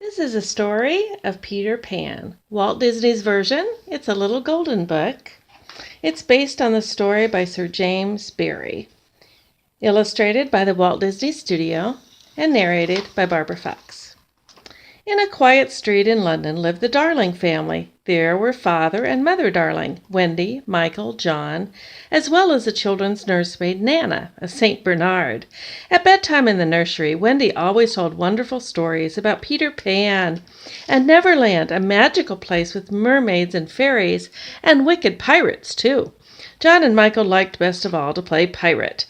This is a story of Peter Pan. Walt Disney's version. It's a little golden book. It's based on the story by Sir James Barrie. Illustrated by the Walt Disney Studio and narrated by Barbara Fox. In a quiet street in London lived the Darling family. There were Father and Mother Darling, Wendy, Michael, John, as well as the children's nursemaid Nana, a St. Bernard. At bedtime in the nursery, Wendy always told wonderful stories about Peter Pan and Neverland, a magical place with mermaids and fairies and wicked pirates, too. John and Michael liked best of all to play pirate.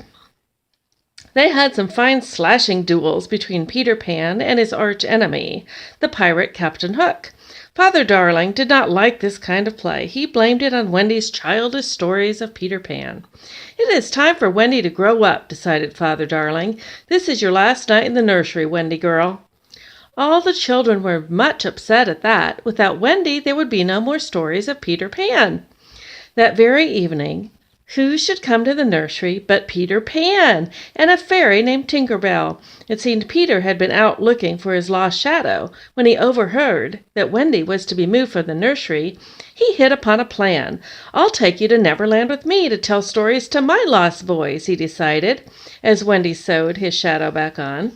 They had some fine slashing duels between Peter Pan and his arch-enemy, the pirate Captain Hook. Father Darling did not like this kind of play. He blamed it on Wendy's childish stories of Peter Pan. "It is time for Wendy to grow up," decided Father Darling. "This is your last night in the nursery, Wendy girl." All the children were much upset at that. Without Wendy, there would be no more stories of Peter Pan. That very evening, who should come to the nursery but Peter Pan and a fairy named Tinker Bell. It seemed Peter had been out looking for his lost shadow. When he overheard that Wendy was to be moved from the nursery, he hit upon a plan. "I'll take you to Neverland with me to tell stories to my lost boys," he decided, as Wendy sewed his shadow back on.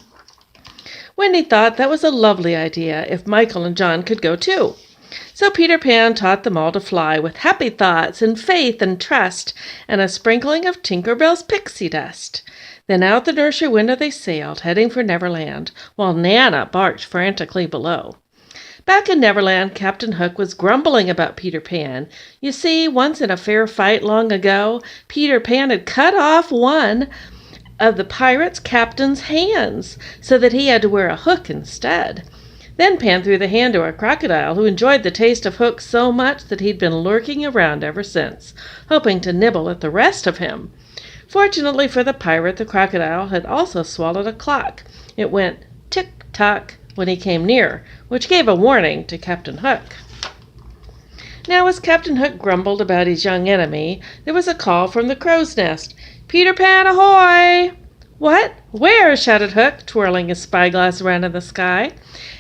Wendy thought that was a lovely idea if Michael and John could go too. So Peter Pan taught them all to fly with happy thoughts and faith and trust and a sprinkling of Tinker Bell's pixie dust. Then out the nursery window they sailed, heading for Neverland, while Nana barked frantically below. Back in Neverland, Captain Hook was grumbling about Peter Pan. You see, once in a fair fight long ago, Peter Pan had cut off one of the pirate's captain's hands, so that he had to wear a hook instead. Then Pan threw the hand to a crocodile who enjoyed the taste of Hook so much that he'd been lurking around ever since, hoping to nibble at the rest of him. Fortunately for the pirate, the crocodile had also swallowed a clock. It went tick-tock when he came near, which gave a warning to Captain Hook. Now, as Captain Hook grumbled about his young enemy, there was a call from the crow's nest. "Peter Pan, ahoy!" "What? Where?" shouted Hook, twirling his spyglass around in the sky.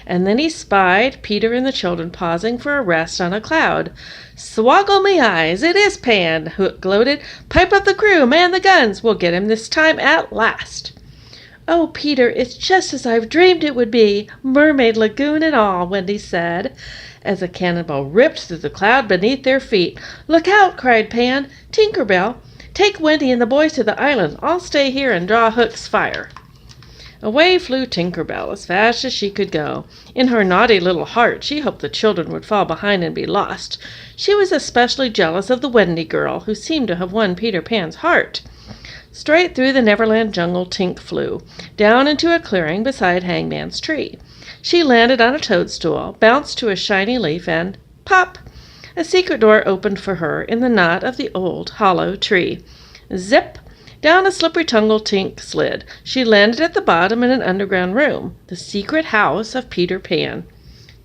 And then he spied Peter and the children pausing for a rest on a cloud. "Swoggle me eyes, it is Pan!" Hook gloated. "Pipe up the crew, man the guns! We'll get him this time at last!" "Oh, Peter, it's just as I've dreamed it would be, Mermaid Lagoon and all," Wendy said, as a cannonball ripped through the cloud beneath their feet. "Look out!" cried Pan. "Tinker Bell, take Wendy and the boys to the island. I'll stay here and draw Hook's fire." Away flew Tinker Bell as fast as she could go. In her naughty little heart, she hoped the children would fall behind and be lost. She was especially jealous of the Wendy girl, who seemed to have won Peter Pan's heart. Straight through the Neverland jungle Tink flew, down into a clearing beside Hangman's tree. She landed on a toadstool, bounced to a shiny leaf, and pop! A secret door opened for her in the knot of the old hollow tree. Zip! Down a slippery tunnel Tink slid. She landed at the bottom in an underground room, the secret house of Peter Pan.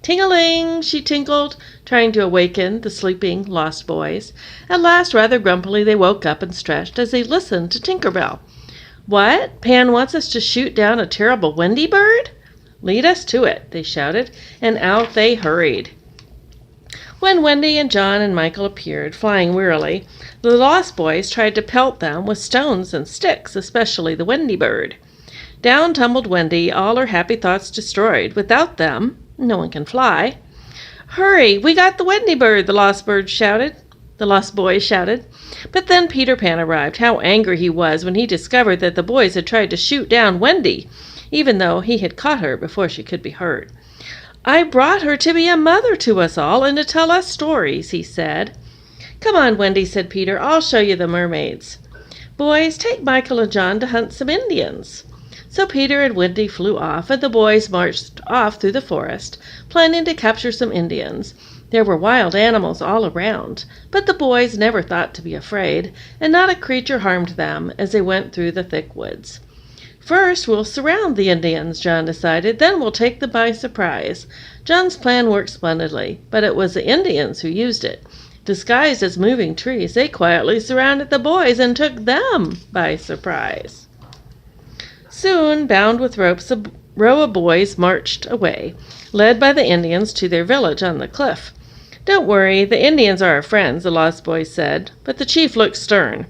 "Ting-a-ling!" she tinkled, trying to awaken the sleeping lost boys. At last, rather grumpily, they woke up and stretched as they listened to Tinker Bell. "What? Pan wants us to shoot down a terrible Wendy bird?" "Lead us to it," they shouted, and out they hurried. When Wendy and John and Michael appeared, flying wearily, the lost boys tried to pelt them with stones and sticks, especially the Wendy bird. Down tumbled Wendy, all her happy thoughts destroyed. Without them, no one can fly. "Hurry! We got the Wendy bird!" the lost boys shouted. But then Peter Pan arrived. How angry he was when he discovered that the boys had tried to shoot down Wendy, even though he had caught her before she could be hurt. "I brought her to be a mother to us all and to tell us stories," he said. "Come on, Wendy," said Peter. "I'll show you the mermaids. Boys, take Michael and John to hunt some Indians." So Peter and Wendy flew off, and the boys marched off through the forest, planning to capture some Indians. There were wild animals all around, but the boys never thought to be afraid, and not a creature harmed them as they went through the thick woods. "First, we'll surround the Indians," John decided. "Then we'll take them by surprise." John's plan worked splendidly, but it was the Indians who used it. Disguised as moving trees, they quietly surrounded the boys and took them by surprise. Soon, bound with ropes row of boys marched away, led by the Indians to their village on the cliff. "Don't worry, the Indians are our friends," the lost boys said, but the chief looked stern.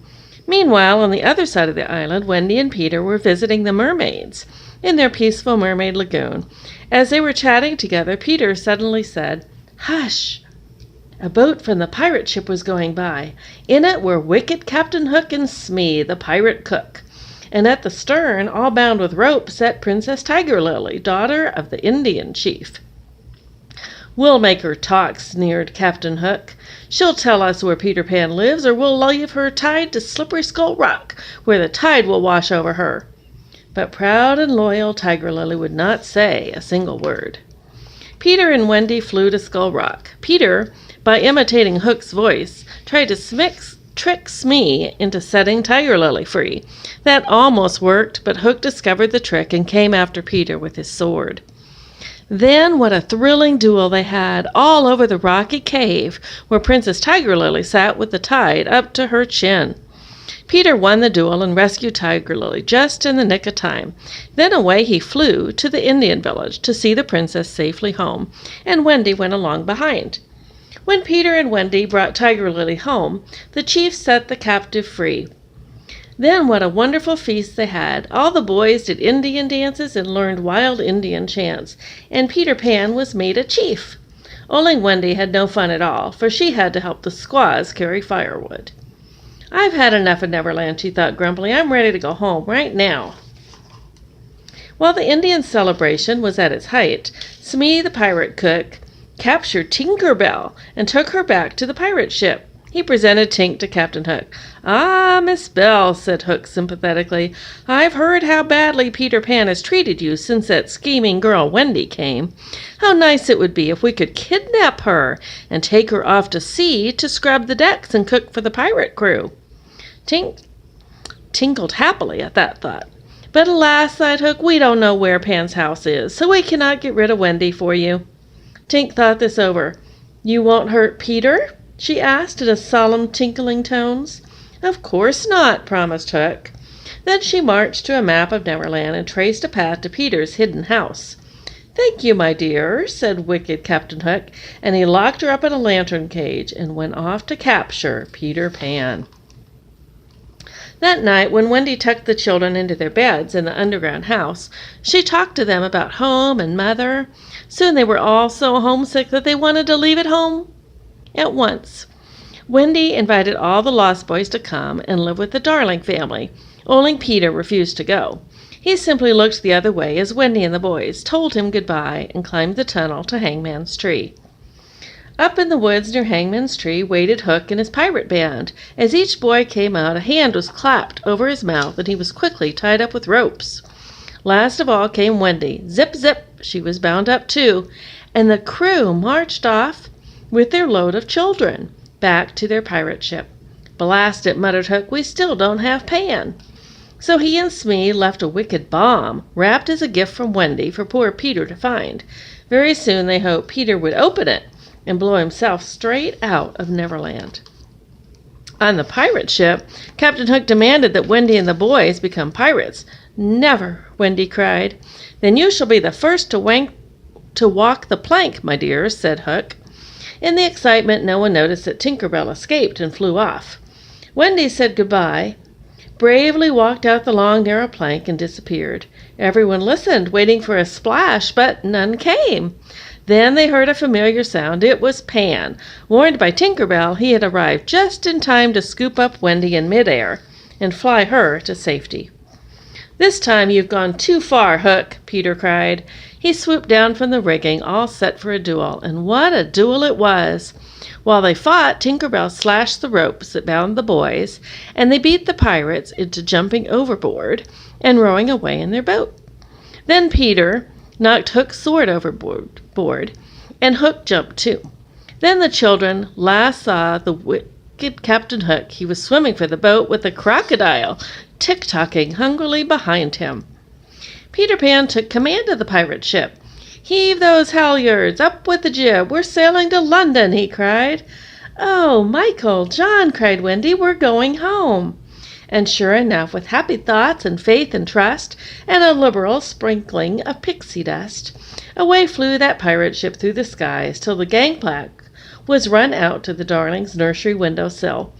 Meanwhile, on the other side of the island, Wendy and Peter were visiting the mermaids in their peaceful mermaid lagoon. As they were chatting together, Peter suddenly said, "Hush!" A boat from the pirate ship was going by. In it were wicked Captain Hook and Smee, the pirate cook. And at the stern, all bound with rope, sat Princess Tiger Lily, daughter of the Indian chief. "We'll make her talk," sneered Captain Hook. "She'll tell us where Peter Pan lives, or we'll leave her tied to Slippery Skull Rock, where the tide will wash over her." But proud and loyal Tiger Lily would not say a single word. Peter and Wendy flew to Skull Rock. Peter, by imitating Hook's voice, tried to trick Smee into setting Tiger Lily free. That almost worked, but Hook discovered the trick and came after Peter with his sword. Then what a thrilling duel they had, all over the rocky cave where Princess Tiger Lily sat with the tide up to her chin. Peter won the duel and rescued Tiger Lily just in the nick of time. Then away he flew to the Indian village to see the princess safely home, and Wendy went along behind. When Peter and Wendy brought Tiger Lily home, the chief set the captive free. Then what a wonderful feast they had. All the boys did Indian dances and learned wild Indian chants, and Peter Pan was made a chief. Only Wendy had no fun at all, for she had to help the squaws carry firewood. "I've had enough of Neverland," she thought grumpily. "I'm ready to go home right now." While the Indian celebration was at its height, Smee the pirate cook captured Tinker Bell and took her back to the pirate ship. He presented Tink to Captain Hook. "Ah, Miss Bell," said Hook sympathetically, "I've heard how badly Peter Pan has treated you since that scheming girl Wendy came. How nice it would be if we could kidnap her and take her off to sea to scrub the decks and cook for the pirate crew." Tink tinkled happily at that thought. "But alas," sighed Hook, "we don't know where Pan's house is, so we cannot get rid of Wendy for you." Tink thought this over. "You won't hurt Peter?" she asked in solemn, tinkling tones. "Of course not," promised Hook. Then she marched to a map of Neverland and traced a path to Peter's hidden house. "Thank you, my dear," said wicked Captain Hook, and he locked her up in a lantern cage and went off to capture Peter Pan. That night, when Wendy tucked the children into their beds in the underground house, she talked to them about home and mother. Soon they were all so homesick that they wanted to leave it home at once. Wendy invited all the Lost Boys to come and live with the Darling family. Only Peter refused to go. He simply looked the other way as Wendy and the boys told him goodbye and climbed the tunnel to Hangman's Tree. Up in the woods near Hangman's Tree waited Hook and his pirate band. As each boy came out, a hand was clapped over his mouth and he was quickly tied up with ropes. Last of all came Wendy. Zip, zip, she was bound up too, and the crew marched off with their load of children back to their pirate ship. "Blast it," muttered Hook, "we still don't have Pan." So he and Smee left a wicked bomb, wrapped as a gift from Wendy for poor Peter to find. Very soon they hoped Peter would open it and blow himself straight out of Neverland. On the pirate ship, Captain Hook demanded that Wendy and the boys become pirates. "Never," Wendy cried. "Then you shall be the first to walk the plank, my dears," said Hook. In the excitement, no one noticed that Tinker Bell escaped and flew off. Wendy said goodbye, bravely walked out the long, narrow plank, and disappeared. Everyone listened, waiting for a splash, but none came. Then they heard a familiar sound. It was Pan. Warned by Tinker Bell, he had arrived just in time to scoop up Wendy in midair and fly her to safety. "This time you've gone too far, Hook," Peter cried. He swooped down from the rigging, all set for a duel, and what a duel it was! While they fought, Tinker Bell slashed the ropes that bound the boys, and they beat the pirates into jumping overboard and rowing away in their boat. Then Peter knocked Hook's sword overboard, and Hook jumped too. Then the children last saw the wicked Captain Hook. He was swimming for the boat with a crocodile tick-tocking hungrily behind him. Peter Pan took command of the pirate ship. "Heave those halyards, up with the jib, we're sailing to London," he cried. "Oh, Michael, John," cried Wendy, "we're going home." And sure enough, with happy thoughts and faith and trust, and a liberal sprinkling of pixie dust, away flew that pirate ship through the skies till the gangplank was run out to the darling's nursery window sill.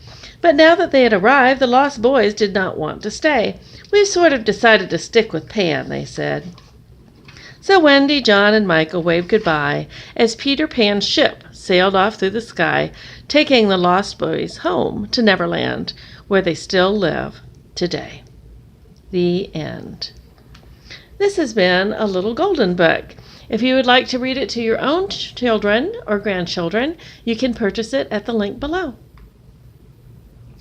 But now that they had arrived, the lost boys did not want to stay. "We've sort of decided to stick with Pan," they said. So Wendy, John, and Michael waved goodbye as Peter Pan's ship sailed off through the sky, taking the lost boys home to Neverland, where they still live today. The end. This has been a little golden book. If you would like to read it to your own children or grandchildren, you can purchase it at the link below.